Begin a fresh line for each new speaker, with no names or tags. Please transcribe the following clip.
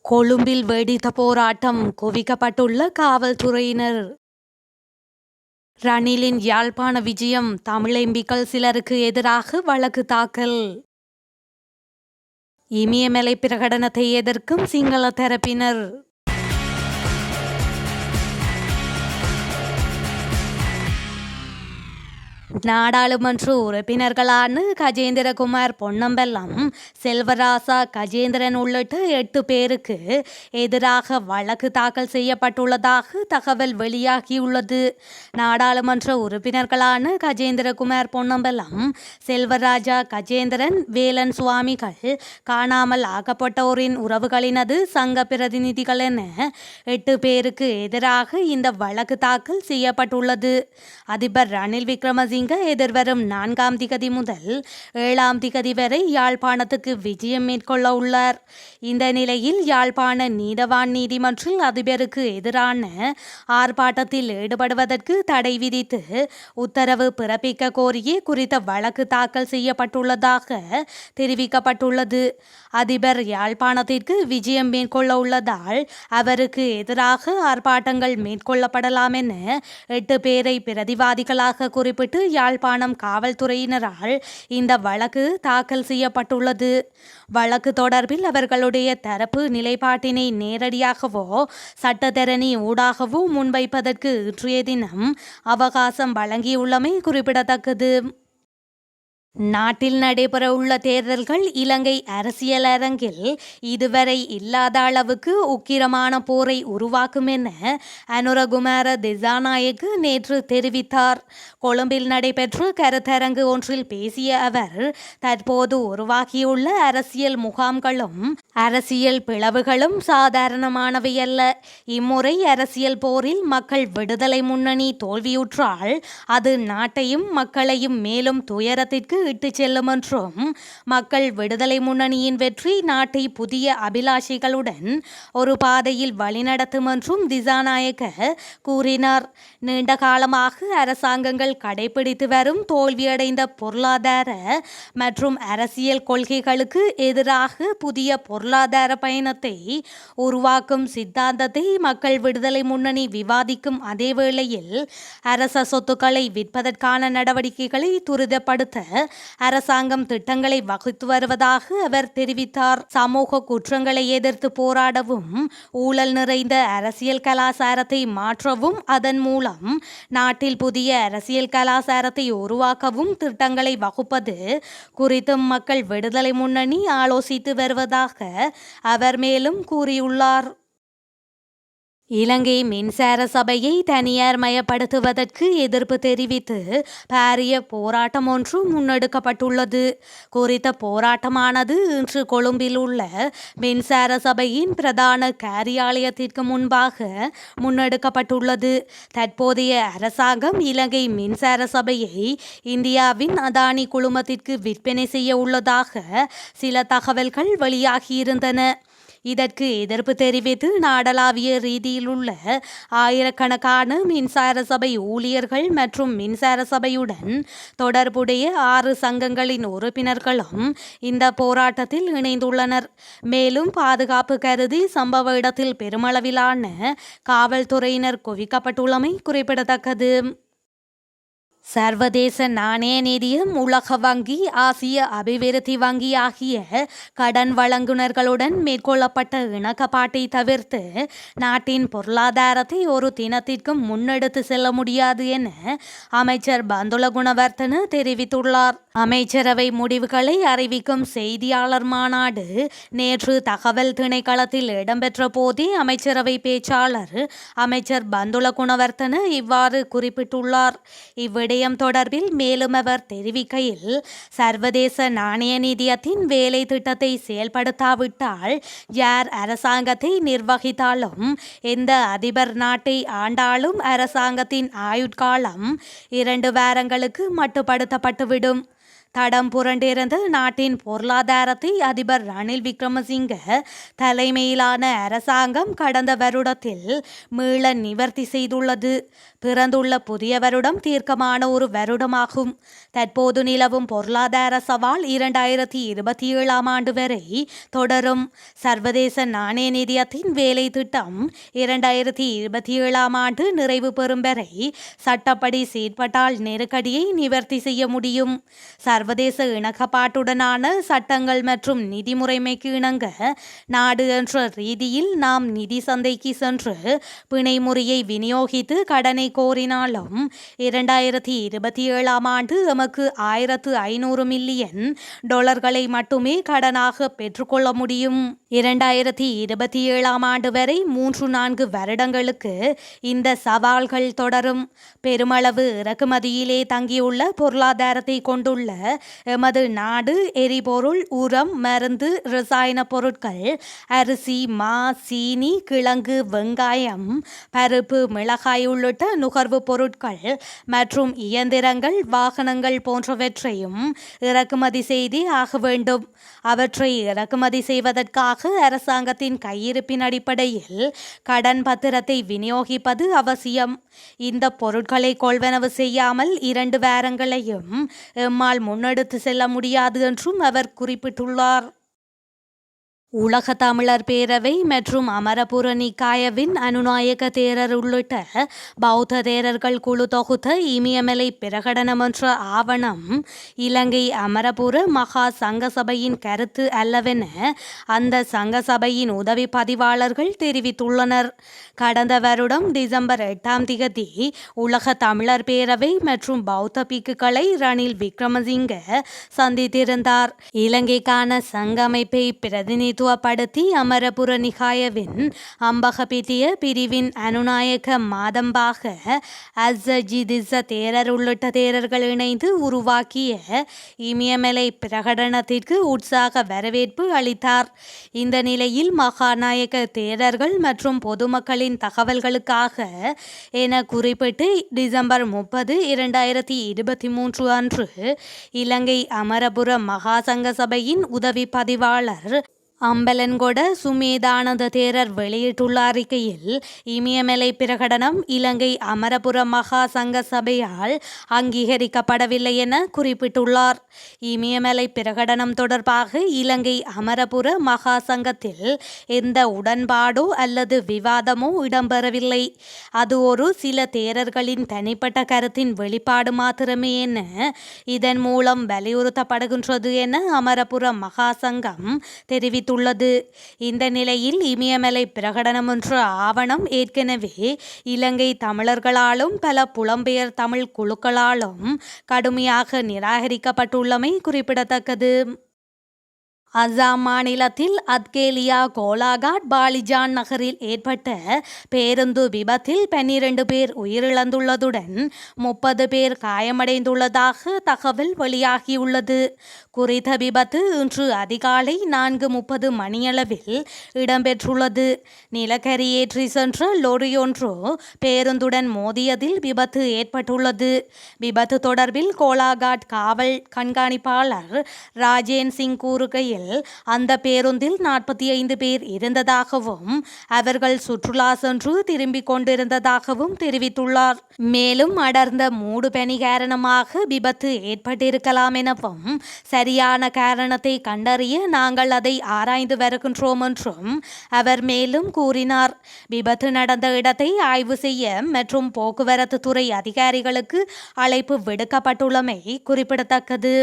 கொழும்பில் வெடித்த போராட்டம் குவிக்கப்பட்டுள்ள காவல்துறையினர். ரணிலின் யாழ்ப்பாண விஜயம், தமிழ் எம்பிக்கள் சிலருக்கு எதிராக வழக்கு தாக்கல். இமயமலை பிரகடனத்தை எதிர்க்கும் சிங்கள தரப்பினர். நாடாளுமன்ற உறுப்பினர்களான கஜேந்திரகுமார் பொன்னம்பலம், செல்வராசா கஜேந்திரன் உள்ளிட்ட 8 பேருக்கு எதிராக வழக்கு தாக்கல் செய்யப்பட்டுள்ளதாக தகவல் வெளியாகியுள்ளது. நாடாளுமன்ற உறுப்பினர்களான கஜேந்திரகுமார் பொன்னம்பலம், செல்வராஜா கஜேந்திரன், வேலன் சுவாமிகள், காணாமல் ஆக்கப்பட்டோரின் உறவுகளினது சங்க பிரதிநிதிகள் என 8 பேருக்கு எதிராக இந்த வழக்கு தாக்கல் செய்யப்பட்டுள்ளது. அதிபர் ரணில் விக்ரமசிங்க எதிர்வரும் 4ஆம் திகதி முதல் 7ஆம் திகதி வரை யாழ்ப்பாணத்துக்கு விஜயம் மேற்கொள்ள உள்ளார். இந்த நிலையில் யாழ்ப்பாண நீதவான் நீதிமன்றில் அதிபருக்கு எதிரான ஆர்ப்பாட்டத்தில் ஈடுபடுவதற்கு தடை விதித்து உத்தரவு பிறப்பிக்க கோரியே குறித்த வழக்கு தாக்கல் செய்யப்பட்டுள்ளதாக தெரிவிக்கப்பட்டுள்ளது. அதிபர் யாழ்ப்பாணத்திற்கு விஜயம் மேற்கொள்ள உள்ளதால் அவருக்கு எதிராக ஆர்ப்பாட்டங்கள் மேற்கொள்ளப்படலாம் என 8 பேரை பிரதிவாதிகளாக குறிப்பிட்டு யாழ்ப்பாணம் காவல்துறையினரால் இந்த வழக்கு தாக்கல் செய்யப்பட்டுள்ளது. வழக்கு தொடர்பில் அவர்களுடைய தரப்பு நிலைப்பாட்டினை நேரடியாகவோ சட்டத்தரணி ஊடாகவோ முன்வைப்பதற்கு இன்றைய தினம் அவகாசம் வழங்கியுள்ளமை குறிப்பிடத்தக்கது. நாட்டில் நடைபெறவுள்ள தேர்தல்கள் இலங்கை அரசியல் அரங்கில் இதுவரை இல்லாத அளவுக்கு உக்கிரமான போரை உருவாக்கும் என அனுரகுமார திசாநாயக்க நேற்று தெரிவித்தார். கொழும்பில் நடைபெற்ற கருத்தரங்கு ஒன்றில் பேசிய அவர், தற்போது உருவாகியுள்ள அரசியல் முகாம்களும் அரசியல் பிளவுகளும் சாதாரணமானவையல்ல. இம்முறை அரசியல் போரில் மக்கள் விடுதலை முன்னணி தோல்வியுற்றால் அது நாட்டையும் மக்களையும் மேலும் துயரத்திற்கு இட்டு செல்லும் என்றும், மக்கள் விடுதலை முன்னணியின் வெற்றி நாட்டை புதிய அபிலாஷைகளுடன் ஒரு பாதையில் வழிநடத்தும் என்றும் திசாநாயக்க கூறினார். நீண்ட காலமாக அரசாங்கங்கள் கடைபிடித்து வரும் தோல்வியடைந்த பொருளாதார மற்றும் அரசியல் கொள்கைகளுக்கு எதிராக புதிய பொருளாதார பயணத்தை உருவாக்கும் சித்தாந்தத்தை மக்கள் விடுதலை முன்னணி விவாதிக்கும் அதே வேளையில் அரச சொத்துக்களை விற்பதற்கான நடவடிக்கைகளை துரிதப்படுத்த அரசாங்கம் திட்டங்களை வகுத்து வருவதாக அவர் தெரிவித்தார். சமூக குற்றங்களை எதிர்த்து போராடவும், ஊழல் நிறைந்த அரசியல் கலாச்சாரத்தை மாற்றவும், அதன் மூலம் நாட்டில் புதிய அரசியல் கலாச்சாரத்தை உருவாக்கவும் திட்டங்களை வகுப்பது குறித்தும் மக்கள் விடுதலை முன்னணி ஆலோசித்து வருவதாக அவர் மேலும் கூறியுள்ளார். இலங்கை மின்சார சபையை தனியார் மயப்படுத்துவதற்கு எதிர்ப்பு தெரிவித்து பாரிய போராட்டம் ஒன்று முன்னெடுக்கப்பட்டுள்ளது. குறித்த போராட்டமானது இன்று கொழும்பில் உள்ள மின்சார சபையின் பிரதான காரியாலயத்திற்கு முன்பாக முன்னெடுக்கப்பட்டுள்ளது. தற்போதைய அரசாங்கம் இலங்கை மின்சார சபையை இந்தியாவின் அதானி குழுமத்திற்கு விற்பனை செய்ய உள்ளதாக சில தகவல்கள் வெளியாகியிருந்தன. இதற்கு எதிர்ப்பு தெரிவித்து நாடளாவிய ரீதியில் உள்ள ஆயிரக்கணக்கான மின்சார சபை ஊழியர்கள் மற்றும் மின்சார சபையுடன் தொடர்புடைய 6 சங்கங்களின் உறுப்பினர்களும் இந்த போராட்டத்தில் இணைந்துள்ளனர். மேலும் பாதுகாப்பு கருதி சம்பவ இடத்தில் பெருமளவிலான காவல்துறையினர் குவிக்கப்பட்டுள்ளமை குறிப்பிடத்தக்கது. சர்வதேச நாணய நிதியம், உலக வங்கி, ஆசிய அபிவிருத்தி வங்கி ஆகிய கடன் வழங்குனர்களுடன் மேற்கொள்ளப்பட்ட இணக்கப்பாட்டை தவிர்த்து நாட்டின் பொருளாதாரத்தை ஒரு தினத்திற்கும் முன்னெடுத்து செல்ல முடியாது என அமைச்சர் பந்துல குணவர்த்தன தெரிவித்துள்ளார். அமைச்சரவை முடிவுகளை அறிவிக்கும் செய்தியாளர் மாநாடு நேற்று தகவல் திணைக்களத்தில் இடம்பெற்ற போதே அமைச்சரவை பேச்சாளர் அமைச்சர் பந்துல குணவர்த்தன இவ்வாறு குறிப்பிட்டுள்ளார். இவ்விடயம் தொடர்பில் மேலும் அவர் தெரிவிக்கையில், சர்வதேச நாணய நிதியத்தின் வேலை திட்டத்தை செயல்படுத்தாவிட்டால் யார் அரசாங்கத்தை நிர்வகித்தாலும், எந்த அதிபர் நாட்டை ஆண்டாலும் அரசாங்கத்தின் ஆயுட்காலம் 2 வாரங்களுக்கு மட்டுப்படுத்தப்பட்டுவிடும். தடம் புரண்டிருந்த நாட்டின் பொருளாதாரத்தை அதிபர் ரணில் விக்ரமசிங்க தலைமையிலான அரசாங்கம் கடந்த வருடத்தில் மீள நிவர்த்தி செய்துள்ளது. பிறந்துள்ள புதிய வருடம் தீர்க்கமான ஒரு வருடமாகும். தற்போது நிலவும் பொருளாதார சவால் 2027ஆம் ஆண்டு வரை தொடரும். சர்வதேச நாணய நிதியத்தின் வேலை திட்டம் 2027ஆம் ஆண்டு நிறைவு பெறும் வரை சட்டப்படி செயற்பட்டால் நெருக்கடியை நிவர்த்தி செய்ய முடியும். சர்வதேச இணக்கப்பாட்டுடனான சட்டங்கள் மற்றும் நிதி முறைமைக்கு இணங்க நாடு என்ற ரீதியில் நாம் நிதி சந்தைக்கு சென்று பிணை முறையை விநியோகித்து கடனை கோரினாலும் 2027ஆம் ஆண்டு எமக்கு 1500 மில்லியன் டாலர்களை மட்டுமே கடனாக பெற்றுக்கொள்ள முடியும். 2027ஆம் ஆண்டு வரை 3-4 வருடங்களுக்கு இந்த சவால்கள் தொடரும். பெருமளவு இறக்குமதியிலே தங்கியுள்ள பொருளாதாரத்தை கொண்டுள்ள எமது நாடு எரிபொருள், உரம், மருந்து, ரசாயன பொருட்கள், அரிசி, மா, சீனி, கிழங்கு, வெங்காயம், பருப்பு, மிளகாய் உள்ளிட்ட நுகர்வு பொருட்கள் மற்றும் இயந்திரங்கள், வாகனங்கள் போன்றவற்றையும் இறக்குமதி செய்தே ஆக வேண்டும். அவற்றை இறக்குமதி செய்வதற்காக அரசாங்கத்தின் கையிருப்பின் அடிப்படையில் கடன் பத்திரத்தை விநியோகிப்பது அவசியம். இந்த பொருட்களை கொள்வனவு செய்யாமல் 2 வாரங்களையும் எம்மால் முன்னெடுத்து செல்ல முடியாது என்றும் அவர் குறிப்பிட்டுள்ளார். உலக தமிழர் பேரவை மற்றும் அமரபுர நிகாயவின் அனுநாயக தேரர் உள்ளிட்ட பௌத்த தேரர்கள் குழு தொகுத்த இமயமலை பிரகடனம் என்ற ஆவணம் இலங்கை அமரபுர மகா சங்க சபையின் கருத்து அல்லவென அந்த சங்க சபையின் உதவி பதிவாளர்கள் தெரிவித்துள்ளனர். கடந்த வருடம் டிசம்பர் 8ஆம் தேதி உலக தமிழர் பேரவை மற்றும் பௌத்த பிக்குகளை ரணில் விக்ரமசிங்க சந்தித்திருந்தார். இலங்கைக்கான சங்க அமைப்பை பிரதிநிதித்துவப்படுத்தி அமரபுர நிகாயவின் அம்பகபிட்டிய பிரிவின் அனுநாயக மாதம்பாக அஸ்ஸஜிதிஸ தேரர் உள்ளிட்ட தேரர்கள் இணைந்து உருவாக்கிய இமயமலை பிரகடனத்திற்கு உற்சாக வரவேற்பு அளித்தார். இந்த நிலையில் மகாநாயக தேரர்கள் மற்றும் பொதுமக்களின் தகவல்களுக்காக என குறிப்பிட்டு டிசம்பர் 30, 2023 அன்று இலங்கை அமரபுர மகாசங்க சபையின் உதவி பதிவாளர் அம்பலன்கொட சுமேதானந்த தேரர் வெளியிட்டுள்ள அறிக்கையில் இமயமலை பிரகடனம் இலங்கை அமரபுர மகா சங்க சபையால் அங்கீகரிக்கப்படவில்லை என குறிப்பிட்டுள்ளார். இமயமலை பிரகடனம் தொடர்பாக இலங்கை அமரபுர மகா சங்கத்தில் எந்த உடன்பாடோ அல்லது விவாதமோ இடம்பெறவில்லை. அது ஒரு சில தேரர்களின் தனிப்பட்ட கருத்தின் வெளிப்பாடு மாத்திரமே என இதன் மூலம் வலியுறுத்தப்படுகின்றது என அமரபுர மகா சங்கம் தெரிவித்துள்ளது. இந்த நிலையில் இமயமலை பிரகடனம் என்ற ஆவணம் ஏற்கனவே இலங்கை தமிழர்களாலும் பல புலம்பெயர் தமிழ் குழுக்களாலும் கடுமையாக நிராகரிக்கப்பட்டுள்ளமை குறிப்பிடத்தக்கது. அசாம் மாநிலத்தில் அத்கேலியா கோலாகாட் பாலிஜான் நகரில் ஏற்பட்ட பேருந்து விபத்தில் 12 பேர் உயிரிழந்துள்ளதுடன் 30 பேர் காயமடைந்துள்ளதாக தகவல் வெளியாகியுள்ளது. குறித்த விபத்து இன்று அதிகாலை 4:30 மணியளவில் இடம்பெற்றுள்ளது. நிலக்கரி ஏற்றி சென்ற லொரியொன்று பேருந்துடன் மோதியதில் விபத்து ஏற்பட்டுள்ளது. விபத்து தொடர்பில் கோலாகாட் காவல் கண்காணிப்பாளர் ராஜேன் சிங் கூறுகையில் அந்த பேருந்தில் 45 பேர் இருந்ததாகவும் அவர்கள் சுற்றுலா சென்று திரும்பிக் கொண்டிருந்ததாகவும் தெரிவித்துள்ளார். மேலும் அடர்ந்த மூடு பனி காரணமாக விபத்து ஏற்பட்டிருக்கலாம் எனவும் சரியான காரணத்தை கண்டறிய நாங்கள் அதை ஆராய்ந்து வருகின்றோம் என்றும் அவர் மேலும் கூறினார். விபத்து நடந்த இடத்தை ஆய்வு செய்ய மற்றும் போக்குவரத்து துறை அதிகாரிகளுக்கு அழைப்பு விடுக்கப்பட்டுள்ளமை குறிப்பிடத்தக்கது.